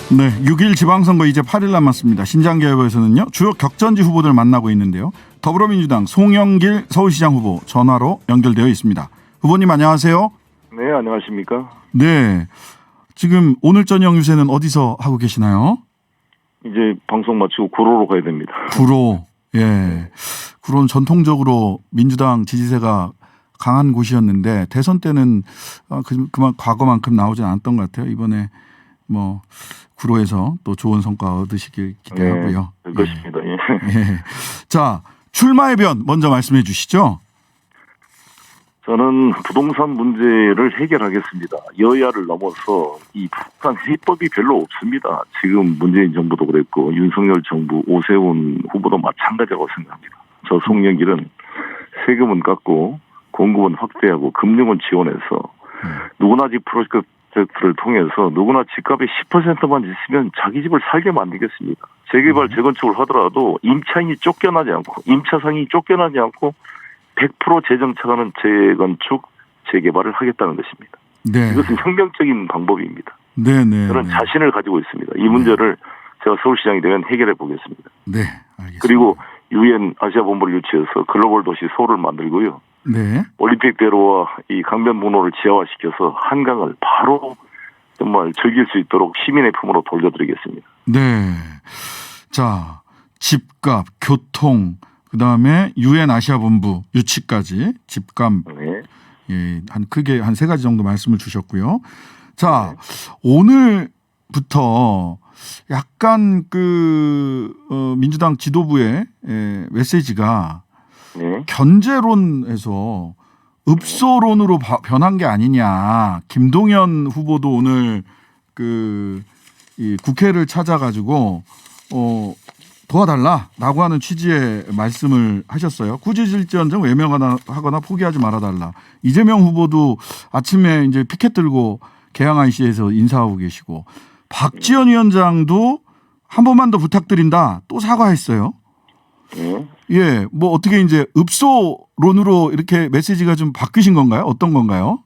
네, 6일 지방선거 이제 8일 남았습니다. 신장개혁에서는요 주요 격전지 후보들 만나고 있는데요. 더불어민주당 송영길 서울시장 후보 전화로 연결되어 있습니다. 후보님 안녕하세요. 네, 안녕하십니까. 네, 지금 오늘 저녁 유세는 어디서 하고 계시나요? 이제 방송 마치고 구로로 가야 됩니다. 구로. 예, 구로는 전통적으로 민주당 지지세가 강한 곳이었는데 대선 때는 그만 과거만큼 나오지 않았던 것 같아요. 이번에 뭐 구로에서 또 좋은 성과 얻으시길 기대하고요. 네, 그렇습니다. 예. 예. 자, 출마의 변 먼저 말씀해 주시죠. 저는 부동산 문제를 해결하겠습니다. 여야를 넘어서 이 부동산 해법이 별로 없습니다. 지금 문재인 정부도 그랬고 윤석열 정부, 오세훈 후보도 마찬가지라고 생각합니다. 저 송영길은 세금은 깎고 공급은 확대하고 금융은 지원해서 누구나 집 프로젝트를 통해서 누구나 집값의 10%만 있으면 자기 집을 살게 만들겠습니다. 재개발, 재건축을 하더라도 임차인이 쫓겨나지 않고 임차 상인이 쫓겨나지 않고 100% 재정착하는 재건축, 재개발을 하겠다는 것입니다. 네. 이것은 혁명적인 방법입니다. 네네. 저는 자신을 가지고 있습니다. 이 문제를 제가 서울시장이 되면 해결해 보겠습니다. 네, 알겠습니다. 그리고 유엔 아시아 본부를 유치해서 글로벌 도시 서울을 만들고요. 네. 올림픽대로와 이 강변북로를 지하화시켜서 한강을 바로 정말 즐길 수 있도록 시민의 품으로 돌려드리겠습니다. 네. 자, 집값, 교통, 그다음에 유엔 아시아 본부 유치까지 집값 네. 예, 크게 한 3가지 정도 말씀을 주셨고요. 자, 오늘부터 약간 민주당 지도부의 메시지가 네. 견제론에서 읍소론으로 변한 게 아니냐. 김동연 후보도 오늘 이 국회를 찾아가지고 도와달라라고 하는 취지의 말씀을 하셨어요. 꾸짖을지언정 외면하거나 포기하지 말아달라. 이재명 후보도 아침에 이제 피켓 들고 개항 IC에서 인사하고 계시고 박지원 위원장도 한 번만 더 부탁드린다. 또 사과했어요. 네. 예, 뭐 어떻게 이제 읍소론으로 이렇게 메시지가 좀 바뀌신 건가요? 어떤 건가요?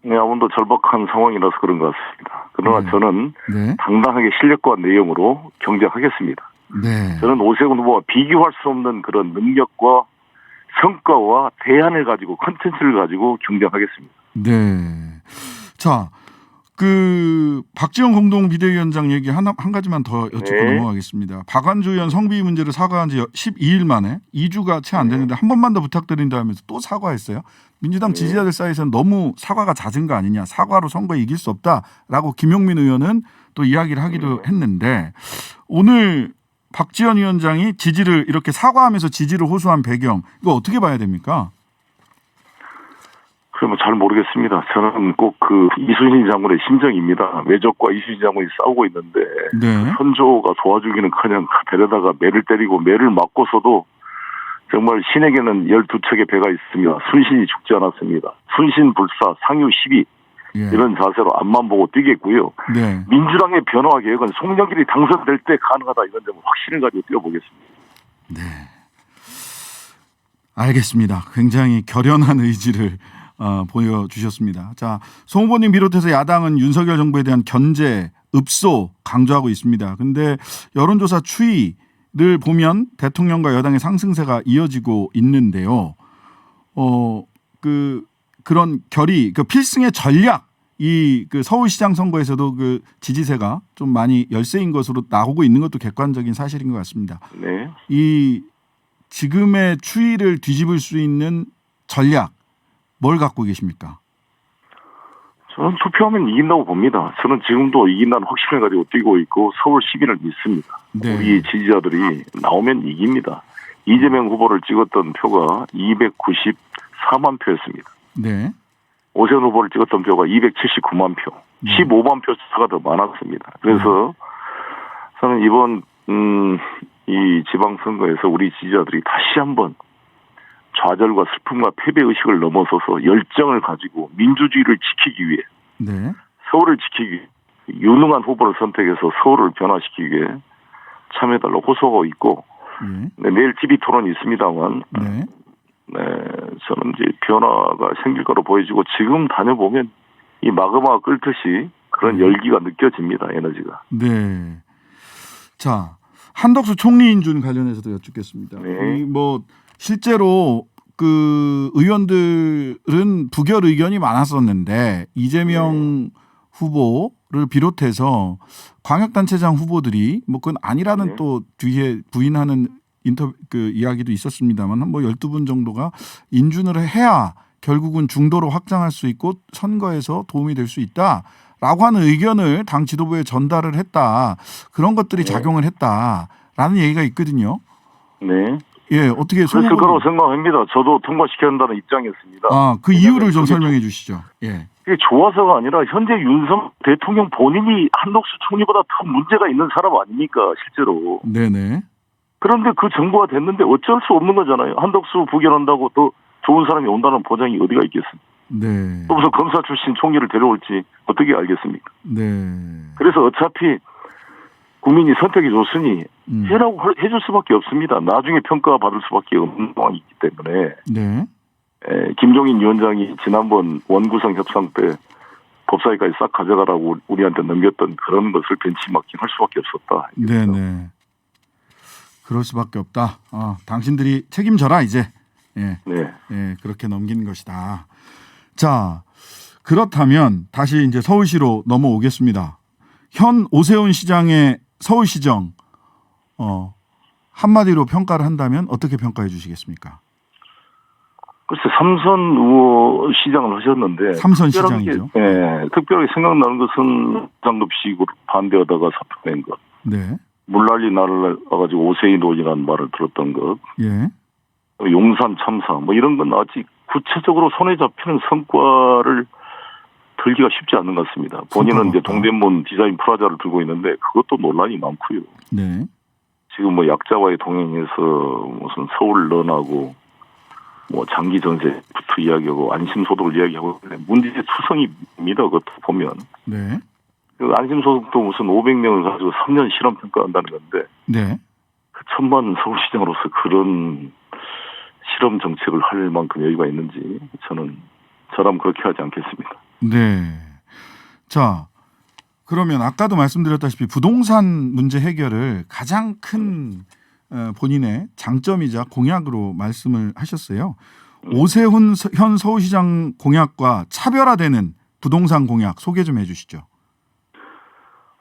네, 아무도 절박한 상황이라서 그런 것 같습니다. 그러나 네. 저는 네. 당당하게 실력과 내용으로 경쟁하겠습니다. 네. 저는 오세훈 후보와 비교할 수 없는 그런 능력과 성과와 대안을 가지고 컨텐츠를 가지고 경쟁하겠습니다. 네. 자, 박지원 공동 비대위원장 얘기 한 가지만 더 여쭙고 네. 넘어가겠습니다. 박완주 의원 성비 문제를 사과한 지 12일 만에 2주가 채 안 됐는데 한 번만 더 부탁드린다 하면서 또 사과했어요. 민주당 지지자들 사이에서는 너무 사과가 잦은 거 아니냐. 사과로 선거에 이길 수 없다라고 김용민 의원은 또 이야기를 하기도 했는데 오늘 박지원 위원장이 지지를 이렇게 사과하면서 지지를 호소한 배경 이거 어떻게 봐야 됩니까? 그러면 잘 모르겠습니다. 저는 꼭 이순신 장군의 심정입니다. 외적과 이순신 장군이 싸우고 있는데 네. 선조가 도와주기는커녕 배에다가 매를 때리고 매를 맞고서도 정말 신에게는 12척의 배가 있으며 순신이 죽지 않았습니다. 순신불사 상유 12 예. 이런 자세로 앞만 보고 뛰겠고요. 네. 민주당의 변화 계획은 송영길이 당선될 때 가능하다 이런 점을 확신을 가지고 뛰어보겠습니다. 네. 알겠습니다. 굉장히 결연한 의지를 보여주셨습니다. 자, 송 후보님 비롯해서 야당은 윤석열 정부에 대한 견제, 읍소 강조하고 있습니다. 그런데 여론조사 추이를 보면 대통령과 여당의 상승세가 이어지고 있는데요. 그런 결의, 필승의 전략, 서울시장 선거에서도 지지세가 좀 많이 열세인 것으로 나오고 있는 것도 객관적인 사실인 것 같습니다. 네. 이 지금의 추이를 뒤집을 수 있는 전략, 뭘 갖고 계십니까? 저는 투표하면 이긴다고 봅니다. 저는 지금도 이긴다는 확신을 가지고 뛰고 있고 서울 시민을 믿습니다. 네. 우리 지지자들이 나오면 이깁니다. 이재명 후보를 찍었던 표가 294만 표였습니다. 네. 오세훈 후보를 찍었던 표가 279만 표, 15만 표 차가 더 많았습니다. 그래서 저는 이번 이 지방선거에서 우리 지지자들이 다시 한번 좌절과 슬픔과 패배의식을 넘어서서 열정을 가지고 민주주의를 지키기 위해 네. 서울을 지키기 위해 유능한 후보를 선택해서 서울을 변화시키기 위해 참여해달라고 호소하고 있고 네, 내일 TV 토론이 있습니다만 네. 저는 이제 변화가 생길 거로 보여지고 지금 다녀보면 이 마그마가 끓듯이 그런 열기가 느껴집니다. 에너지가. 네. 자, 한덕수 총리 인준 관련해서도 여쭙겠습니다. 네. 뭐 실제로 그 의원들은 부결 의견이 많았었는데 이재명 후보를 비롯해서 광역단체장 후보들이 뭐 그건 아니라는 네. 또 뒤에 부인하는 인터뷰 그 이야기도 있었습니다만 뭐 12분 정도가 인준을 해야 결국은 중도로 확장할 수 있고 선거에서 도움이 될 수 있다라고 하는 의견을 당 지도부에 전달을 했다. 그런 것들이 네. 작용을 했다라는 얘기가 있거든요. 네. 예, 어떻게 그랬을 거라고 생각합니다. 저도 통과시켜야 한다는 입장이었습니다. 그 이유를 좀 그게 설명해 주시죠. 예. 그게 좋아서가 아니라 현재 윤석 대통령 본인이 한덕수 총리보다 더 문제가 있는 사람 아닙니까, 실제로. 네네. 그런데 그 정부가 됐는데 어쩔 수 없는 거잖아요. 한덕수 부결한다고 더 좋은 사람이 온다는 보장이 어디가 있겠습니까? 네. 또 무슨 검사 출신 총리를 데려올지 어떻게 알겠습니까? 네. 그래서 어차피 국민이 선택해 줬으니 음. 해라고 해줄 수밖에 없습니다. 나중에 평가받을 수밖에 없는 상황이기 때문에 네. 김종인 위원장이 지난번 원구성 협상 때 법사위까지 싹 가져가라고 우리한테 넘겼던 그런 것을 벤치마킹 할 수밖에 없었다. 네네. 그럴 수밖에 없다. 당신들이 책임져라 이제. 예. 네. 예, 그렇게 넘긴 것이다. 자, 그렇다면 다시 이제 서울시로 넘어오겠습니다. 현 오세훈 시장의 서울시정 한마디로 평가를 한다면 어떻게 평가해 주시겠습니까? 글쎄 삼선 의원 시장을 하셨는데 삼선 시장이죠. 특별하게 생각나는 것은 장급식으로 반대하다가 사표낸 것. 네. 물난리 날아가지고 오세훈이라는 말을 들었던 것. 예. 용산 참사 뭐 이런 건 아직 구체적으로 손에 잡히는 성과를 들기가 쉽지 않는 것 같습니다. 본인은 이제 동대문 디자인 프라자를 들고 있는데 그것도 논란이 많고요. 네. 지금 뭐 약자와의 동행에서 무슨 서울 런하고 뭐 장기 전세부터 이야기하고 안심소득을 이야기하고 문제의 투성입니다. 그것도 보면. 네. 그 안심소득도 무슨 500명을 가지고 3년 실험 평가한다는 건데. 네. 그 천만 서울시장으로서 그런 실험 정책을 할 만큼 여유가 있는지 저라면 그렇게 하지 않겠습니다. 네. 자, 그러면 아까도 말씀드렸다시피 부동산 문제 해결을 가장 큰 본인의 장점이자 공약으로 말씀을 하셨어요. 오세훈 현 서울시장 공약과 차별화되는 부동산 공약 소개 좀 해주시죠.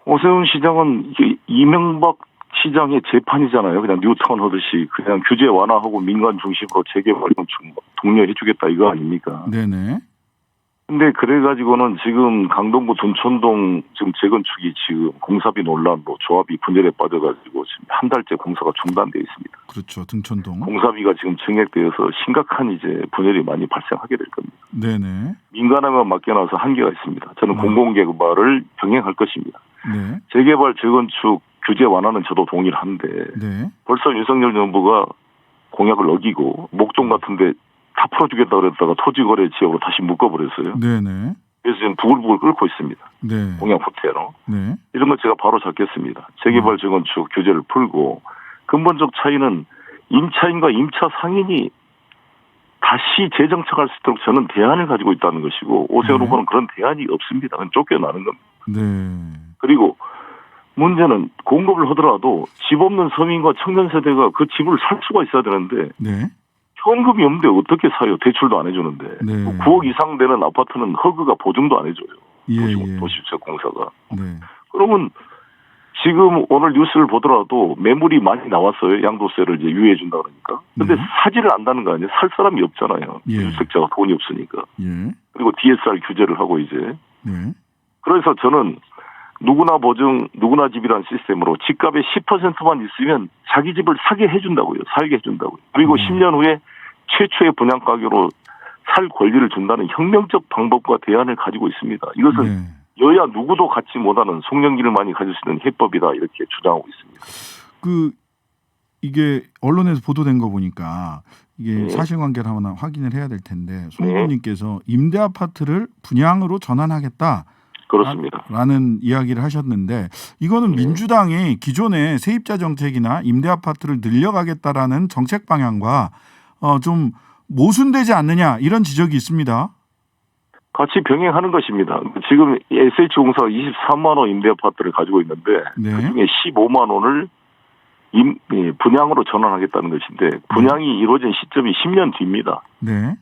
오세훈 시장은 이명박 시장의 재판이잖아요. 그냥 뉴턴 하듯이 그냥 규제 완화하고 민간 중심으로 재개발 건축 독려해주겠다 이거 아닙니까? 네네. 근데 그래가지고는 지금 강동구 둔촌동 지금 재건축이 지금 공사비 논란으로 조합이 분열에 빠져가지고 지금 한 달째 공사가 중단돼 있습니다. 그렇죠. 등촌동. 공사비가 지금 증액되어서 심각한 이제 분열이 많이 발생하게 될 겁니다. 네네. 민간에만 맡겨놔서 한계가 있습니다. 저는 공공개발을 병행할 것입니다. 네. 재개발 재건축 규제 완화는 저도 동의를 한데 네. 벌써 윤석열 정부가 공약을 어기고 목동 같은데 다 풀어주겠다 그랬다가 토지거래 지역으로 다시 묶어버렸어요. 네네. 그래서 지금 부글부글 끓고 있습니다. 네. 공약 후퇴로. 네. 이런 거 제가 바로 잡겠습니다. 재개발 재건축 규제를 풀고 근본적 차이는 임차인과 임차 상인이 다시 재정착할 수 있도록 저는 대안을 가지고 있다는 것이고 오세훈 후보는 그런 대안이 없습니다. 그건 쫓겨나는 겁니다. 네. 그리고 문제는 공급을 하더라도 집 없는 서민과 청년 세대가 그 집을 살 수가 있어야 되는데 네. 현금이 없는데 어떻게 사요? 대출도 안 해주는데. 네. 9억 이상 되는 아파트는 허그가 보증도 안 해줘요. 예. 도시주택공사가. 네. 그러면 지금 오늘 뉴스를 보더라도 매물이 많이 나왔어요. 양도세를 이제 유예해 준다 그러니까. 근데 사지를 않다는 거 아니에요? 살 사람이 없잖아요. 주택자가 돈이 없으니까. 예. 그리고 DSR 규제를 하고 이제. 네. 그래서 저는 누구나 보증, 누구나 집이라는 시스템으로 집값의 10%만 있으면 자기 집을 사게 해준다고요. 살게 해준다고요. 그리고 10년 후에 최초의 분양가격으로 살 권리를 준다는 혁명적 방법과 대안을 가지고 있습니다. 이것은 여야 누구도 갖지 못하는 송영기를 많이 가질 수 있는 해법이다 이렇게 주장하고 있습니다. 이게 언론에서 보도된 거 보니까 이게 사실관계를 하나 확인을 해야 될 텐데 송 의원님께서 임대 아파트를 분양으로 전환하겠다. 그렇습니다. 라는 이야기를 하셨는데 이거는 민주당이 기존의 세입자 정책이나 임대 아파트를 늘려가겠다라는 정책 방향과 좀 모순되지 않느냐 이런 지적이 있습니다. 같이 병행하는 것입니다. 지금 SH공사가 23만 원 임대 아파트를 가지고 있는데 네. 그중에 15만 원을 분양으로 전환하겠다는 것인데 분양이 이루어진 시점이 10년 뒤입니다. 네.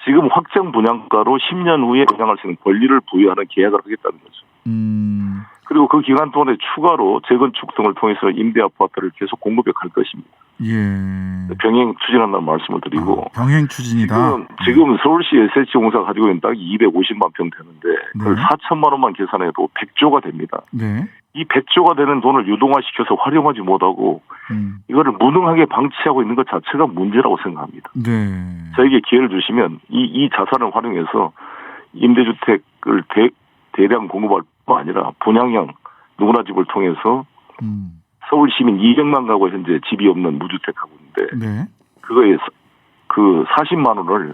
지금 확정 분양가로 10년 후에 분양할 수 있는 권리를 부여하는 계약을 하겠다는 거죠. 그리고 그 기간 동안에 추가로 재건축 등을 통해서 임대 아파트를 계속 공급해 갈 것입니다. 예. 병행 추진한다는 말씀을 드리고 병행 추진이다. 지금 서울시 SH공사가 가지고 있는 땅이 250만 평 되는데 그걸 네. 4천만 원만 계산해도 100조가 됩니다. 네. 이 100조가 되는 돈을 유동화시켜서 활용하지 못하고 이거를 무능하게 방치하고 있는 것 자체가 문제라고 생각합니다. 네. 저에게 기회를 주시면 이 자산을 활용해서 임대주택을 대량 공급할 뿐만 아니라 분양형 누구나 집을 통해서 서울 시민 200만 가구 현재 집이 없는 무주택 가구인데 네. 그거에 그 40만 원을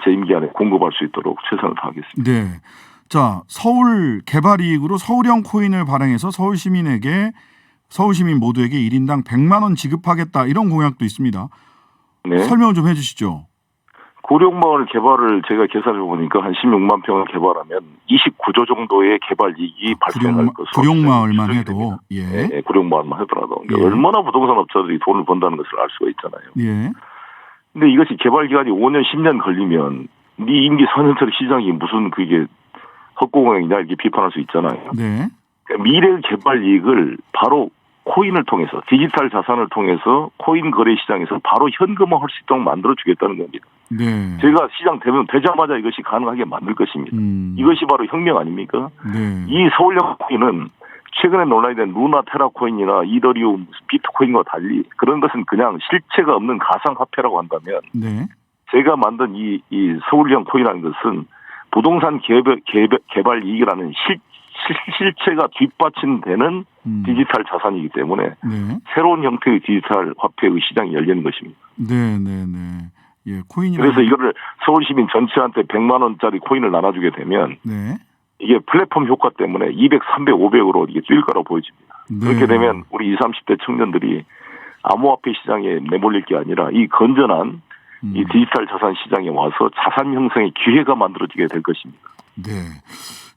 제 임기 안에 공급할 수 있도록 최선을 다하겠습니다. 네. 자, 서울 개발 이익으로 서울형 코인을 발행해서 서울 시민 모두에게 1인당 100만 원 지급하겠다 이런 공약도 있습니다. 네. 설명을 좀 해주시죠. 고령마을 개발을 제가 계산해 보니까 한 16만 평을 개발하면 29조 정도의 개발 이익이 발생할 것으로 구룡마을만 추정이 해도 됩니다. 예. 네, 구룡마을만 하더라도 그러니까 예. 얼마나 부동산 업자들이 돈을 번다는 것을 알 수가 있잖아요. 예. 근데 이것이 개발 기간이 5년, 10년 걸리면 네 임기 4년짜리 시장이 무슨 그게 헛공행이냐 이렇게 비판할 수 있잖아요. 네. 그러니까 미래 개발 이익을 바로 코인을 통해서 디지털 자산을 통해서 코인 거래 시장에서 바로 현금화할 수 있도록 만들어 주겠다는 겁니다. 네. 제가 시장 되자마자 이것이 가능하게 만들 것입니다. 이것이 바로 혁명 아닙니까? 네. 이 서울형 코인은 최근에 논란이 된 루나 테라코인이나 이더리움, 비트코인과 달리 그런 것은 그냥 실체가 없는 가상화폐라고 한다면 네. 제가 만든 이 서울형 코인이라는 것은 부동산 개발 이익이라는 실체가 뒷받침되는 디지털 자산이기 때문에 네. 새로운 형태의 디지털 화폐의 시장이 열리는 것입니다. 네, 네, 네. 예, 코인이 그래서 이거를 서울 시민 전체한테 100만 원짜리 코인을 나눠주게 되면 네. 이게 플랫폼 효과 때문에 200, 300, 500으로 이게 뛸 거라고 보여집니다. 네. 그렇게 되면 우리 20, 30대 청년들이 암호화폐 시장에 내몰릴 게 아니라 이 건전한 이 디지털 자산 시장에 와서 자산 형성의 기회가 만들어지게 될 것입니다. 네.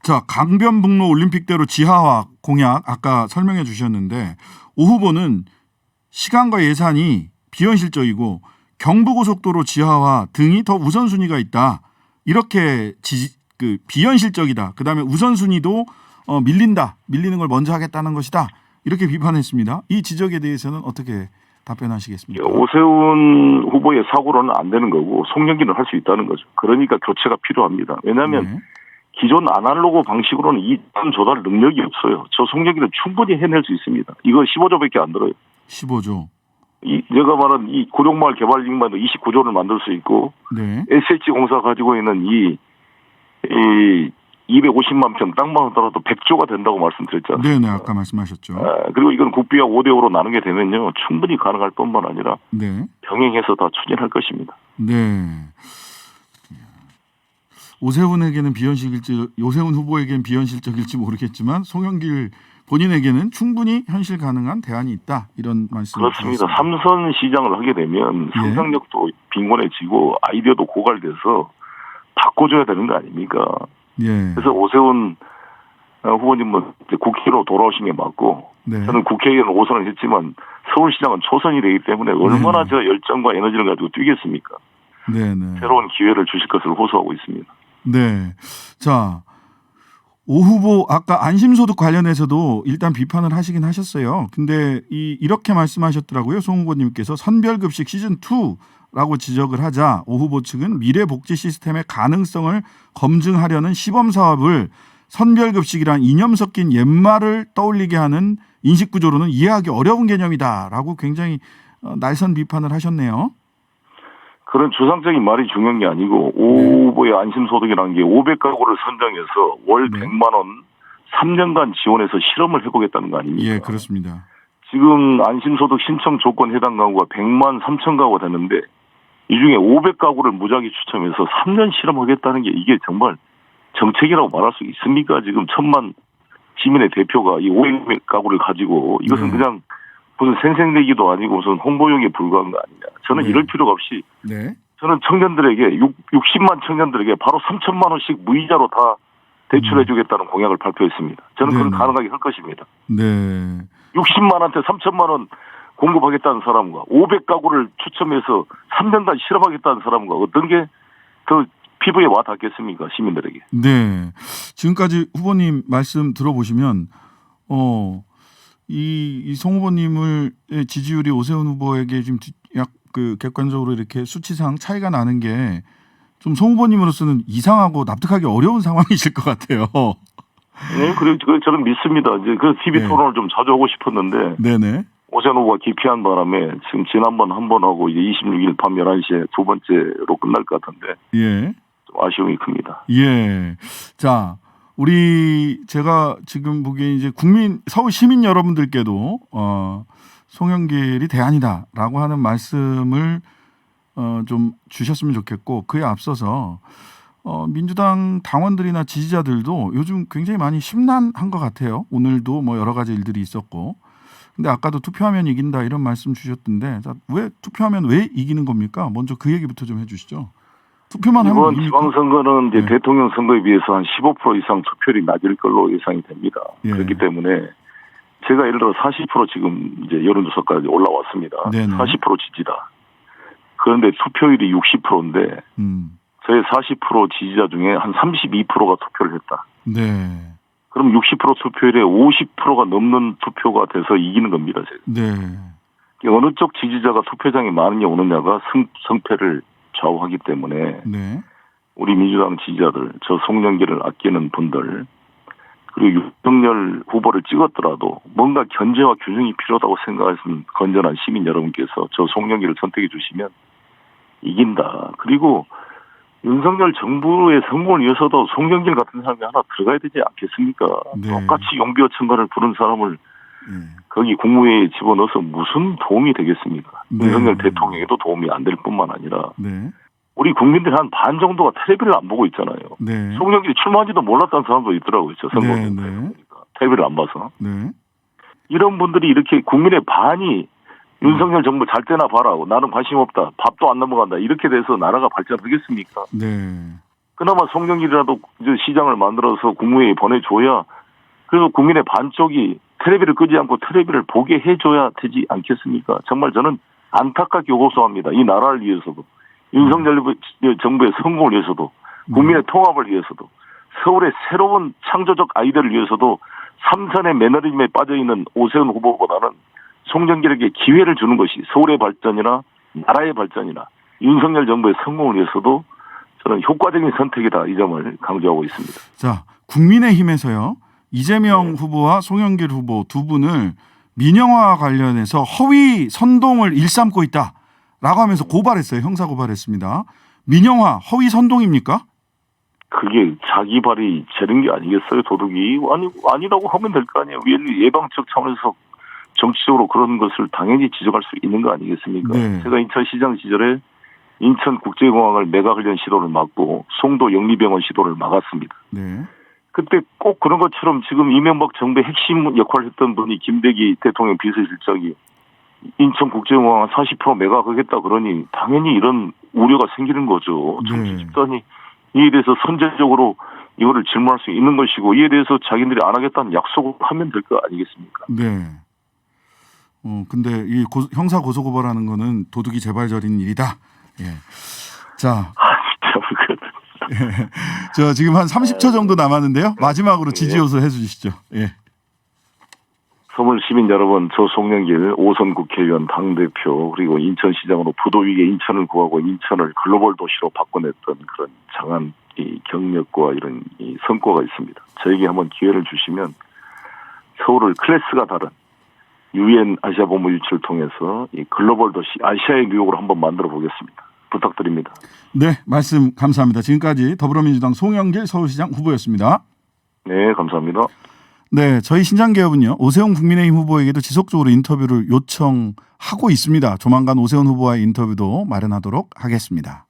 자, 강변북로 올림픽대로 지하화 공약 아까 설명해 주셨는데 오 후보는 시간과 예산이 비현실적이고 경부고속도로 지하화 등이 더 우선순위가 있다. 이렇게 비현실적이다. 그다음에 우선순위도 밀리는 걸 먼저 하겠다는 것이다. 이렇게 비판했습니다. 이 지적에 대해서는 어떻게 답변하시겠습니까? 오세훈 후보의 사고로는 안 되는 거고 송영기는 할 수 있다는 거죠. 그러니까 교체가 필요합니다. 왜냐하면 네. 기존 아날로그 방식으로는 이 돈 조달 능력이 없어요. 저 송영기는 충분히 해낼 수 있습니다. 이거 15조밖에 안 들어요. 15조. 제가 말한 이 고령마을 개발 이익만도 29조를 만들 수 있고 네. SH공사 가지고 있는 이 250만 평 땅만 하더라도 100조가 된다고 말씀드렸잖아요. 네네, 아까 말씀하셨죠. 그리고 이건 국비와 5대5로 나누게 되면요. 충분히 가능할 뿐만 아니라 네. 병행해서 다 추진할 것입니다. 네. 오세훈 후보에게는 비현실적일지 모르겠지만 송영길 본인에게는 충분히 현실 가능한 대안이 있다. 이런 말씀을 그렇습니다. 드렸습니다. 삼선 시장을 하게 되면 예. 상상력도 빈곤해지고 아이디어도 고갈돼서 바꿔줘야 되는 거 아닙니까? 예. 그래서 오세훈 후보님은 국회로 돌아오신 게 맞고 네. 저는 국회의원 5선을 했지만 서울시장은 초선이 되기 때문에 얼마나 네. 제가 열정과 에너지를 가지고 뛰겠습니까? 네네. 새로운 기회를 주실 것을 호소하고 있습니다. 네. 자, 오 후보 아까 안심소득 관련해서도 일단 비판을 하시긴 하셨어요. 근데 이렇게 말씀하셨더라고요. 송 후보님께서 선별급식 시즌2라고 지적을 하자 오 후보 측은 미래복지 시스템의 가능성을 검증하려는 시범사업을 선별급식이란 이념 섞인 옛말을 떠올리게 하는 인식구조로는 이해하기 어려운 개념이다라고 굉장히 날선 비판을 하셨네요. 그런 주상적인 말이 중요한 게 아니고 오 후보의 안심소득이라는 게 500가구를 선정해서 월 네. 100만 원 3년간 지원해서 실험을 해보겠다는 거 아닙니까? 예, 그렇습니다. 지금 안심소득 신청 조건 해당 가구가 100만 3천 가구가 되는데 이 중에 500가구를 무작위 추첨해서 3년 실험하겠다는 게 이게 정말 정책이라고 말할 수 있습니까? 지금 1,000만 시민의 대표가 이 500가구를 가지고 이것은 네. 그냥 무슨 생색내기도 아니고 무슨 홍보용에 불과한 거 아니냐. 저는 네. 이럴 필요가 없이 네. 저는 청년들에게 60만 청년들에게 바로 3천만 원씩 무이자로 다 대출해 주겠다는 공약을 발표했습니다. 저는 그걸 네네. 가능하게 할 것입니다. 네. 60만 원한테 3천만 원 공급하겠다는 사람과 500가구를 추첨해서 3년간 실험하겠다는 사람과 어떤 게 더 피부에 와 닿겠습니까? 시민들에게. 네. 지금까지 후보님 말씀 들어보시면 송 후보님을 지지율이 오세훈 후보에게 지금 약 그 객관적으로 이렇게 수치상 차이가 나는 게 좀 송 후보님으로서는 이상하고 납득하기 어려운 상황이실 것 같아요. 네, 그리고 저는 믿습니다. 이제 그 TV 네. 토론을 좀 자주 하고 싶었는데 네네. 오세훈 후보가 기피한 바람에 지금 지난번 한 번 하고 이제 26일 밤 11시에 두 번째로 끝날 것 같은데 예. 좀 아쉬움이 큽니다. 예. 자, 제가 지금 보기에 이제 서울 시민 여러분들께도 송영길이 대안이다라고 하는 말씀을 좀 주셨으면 좋겠고, 그에 앞서서 민주당 당원들이나 지지자들도 요즘 굉장히 많이 심란한 것 같아요. 오늘도 뭐 여러 가지 일들이 있었고. 근데 아까도 투표하면 이긴다 이런 말씀 주셨던데, 자, 왜 투표하면 왜 이기는 겁니까? 먼저 그 얘기부터 좀 해주시죠. 투표만 하면 이번 이깁니까? 지방선거는 이제 네. 대통령 선거에 비해서 한 15% 이상 투표율이 낮을 걸로 예상이 됩니다. 예. 그렇기 때문에 제가 예를 들어 40% 지금 이제 여론조사까지 올라왔습니다. 네네. 40% 지지다. 그런데 투표율이 60%인데 저의 40% 지지자 중에 한 32%가 투표를 했다. 네. 그럼 60% 투표율에 50%가 넘는 투표가 돼서 이기는 겁니다. 제가. 네. 어느 쪽 지지자가 투표장에 많으냐 오느냐가 성패를 좌우하기 때문에 네. 우리 민주당 지지자들, 저 송영길을 아끼는 분들, 그리고 윤석열 후보를 찍었더라도 뭔가 견제와 균형이 필요하다고 생각하시는 건전한 시민 여러분께서 저 송영길을 선택해 주시면 이긴다. 그리고 윤석열 정부의 성공을 위해서도 송영길 같은 사람이 하나 들어가야 되지 않겠습니까? 네. 똑같이 용비어 천간을 부른 사람을 네. 거기 국무회의에 집어넣어서 무슨 도움이 되겠습니까? 네. 윤석열 대통령에도 도움이 안 될 뿐만 아니라 네. 우리 국민들 한 반 정도가 텔레비를 안 보고 있잖아요. 네. 송영길이 출마한지도 몰랐다는 사람도 있더라고요. 저 선거 네, 네. 텔레비를 안 봐서. 네. 이런 분들이 이렇게 국민의 반이 윤석열 정부 잘 때나 봐라. 나는 관심 없다. 밥도 안 넘어간다. 이렇게 돼서 나라가 발전하겠습니까? 네. 그나마 송영길이라도 이제 시장을 만들어서 국무회의에 보내줘야 그래서 국민의 반쪽이 텔레비를 끄지 않고 텔레비를 보게 해줘야 되지 않겠습니까? 정말 저는 안타깝게 고소합니다. 이 나라를 위해서도 윤석열 정부의 성공을 위해서도 국민의 통합을 위해서도 서울의 새로운 창조적 아이디어를 위해서도 삼선의 매너리즘에 빠져있는 오세훈 후보보다는 송영길에게 기회를 주는 것이 서울의 발전이나 나라의 발전이나 윤석열 정부의 성공을 위해서도 저는 효과적인 선택이다. 이 점을 강조하고 있습니다. 자, 국민의힘에서요. 이재명 후보와 송영길 후보 두 분을 민영화 관련해서 허위 선동을 일삼고 있다라고 하면서 고발했어요. 형사 고발했습니다. 민영화 허위 선동입니까? 그게 자기 발이 재는 게 아니겠어요? 도둑이 아니라고 하면 될 거 아니에요. 예방적 차원에서 정치적으로 그런 것을 당연히 지적할 수 있는 거 아니겠습니까? 네. 제가 인천시장 시절에 인천국제공항을 메가훈련 시도를 막고 송도 영리병원 시도를 막았습니다. 네. 그때 꼭 그런 것처럼 지금 이명박 정부의 핵심 역할을 했던 분이 김대기 대통령 비서실장이 인천국제공항 40% 매각하겠다 그러니 당연히 이런 우려가 생기는 거죠. 정치 네. 집단이 이에 대해서 선제적으로 이거를 질문할 수 있는 것이고 이에 대해서 자기들이 안 하겠다는 약속을 하면 될 거 아니겠습니까? 네. 근데 이 형사 고소 고발하는 거는 도둑이 재발절인 일이다. 예. 자. 진짜 저 지금 한 30초 정도 남았는데요. 마지막으로 지지 요소 해주시죠. 예. 서울 시민 여러분, 저 송영길 5선 국회의원 당대표 그리고 인천시장으로 부도위기에 인천을 구하고 인천을 글로벌 도시로 바꿔냈던 그런 장한 이 경력과 이런 이 성과가 있습니다. 저에게 한번 기회를 주시면 서울을 클래스가 다른 UN 아시아 본부 유치를 통해서 이 글로벌 도시 아시아의 뉴욕으로 한번 만들어 보겠습니다. 부탁드립니다. 네, 말씀 감사합니다. 지금까지 더불어민주당 송영길 서울시장 후보였습니다. 네, 감사합니다. 네, 저희 신장개업은요. 오세훈 국민의힘 후보에게도 지속적으로 인터뷰를 요청하고 있습니다. 조만간 오세훈 후보와의 인터뷰도 마련하도록 하겠습니다.